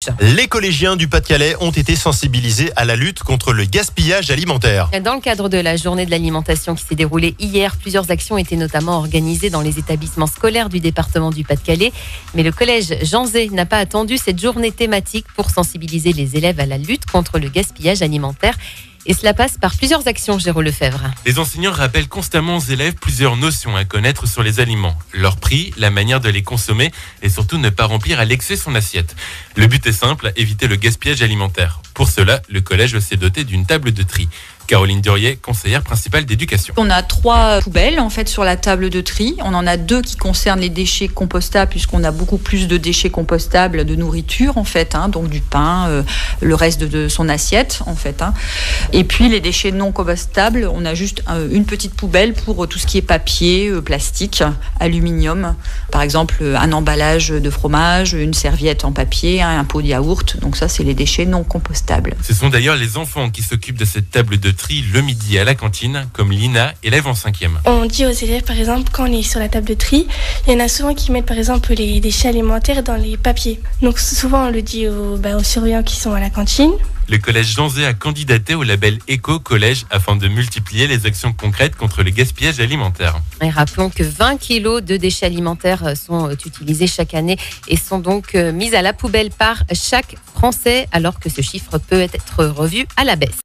lutte. Les collégiens du Pas-de-Calais ont été sensibilisés à la lutte contre le gaspillage alimentaire. Dans le cadre de la journée de l'alimentation qui s'est déroulée hier, plusieurs actions étaient notamment organisées dans les établissements scolaires du département du Pas-de-Calais. Mais le collège Jean Zay n'a pas attendu cette journée thématique pour sensibiliser les élèves à la lutte contre le gaspillage alimentaire. Et cela passe par plusieurs actions, Jérôme Lefebvre. Les enseignants rappellent constamment aux élèves plusieurs notions à connaître sur les aliments. Leur prix, la manière de les consommer et surtout ne pas remplir à l'excès son assiette. Le but est simple, éviter le gaspillage alimentaire. Pour cela, le collège s'est doté d'une table de tri. Caroline Durier, conseillère principale d'éducation. On a 3 poubelles en fait sur la table de tri. On en a 2 qui concernent les déchets compostables puisqu'on a beaucoup plus de déchets compostables de nourriture en fait, donc du pain, le reste de son assiette en fait. Et puis les déchets non compostables, on a juste une petite poubelle pour tout ce qui est papier, plastique, aluminium. Par exemple, un emballage de fromage, une serviette en papier, un pot de yaourt. Donc ça, c'est les déchets non compostables. Ce sont d'ailleurs les enfants qui s'occupent de cette table de tri le midi à la cantine, comme Lina, élève en 5e. On dit aux élèves, par exemple, quand on est sur la table de tri, il y en a souvent qui mettent, par exemple, les déchets alimentaires dans les papiers. Donc souvent, on le dit aux surveillants qui sont à la cantine. Le collège Jean Zay a candidaté au label Éco-Collège afin de multiplier les actions concrètes contre le gaspillage alimentaire. Et rappelons que 20 kilos de déchets alimentaires sont utilisés chaque année et sont donc mis à la poubelle par chaque Français, alors que ce chiffre peut être revu à la baisse.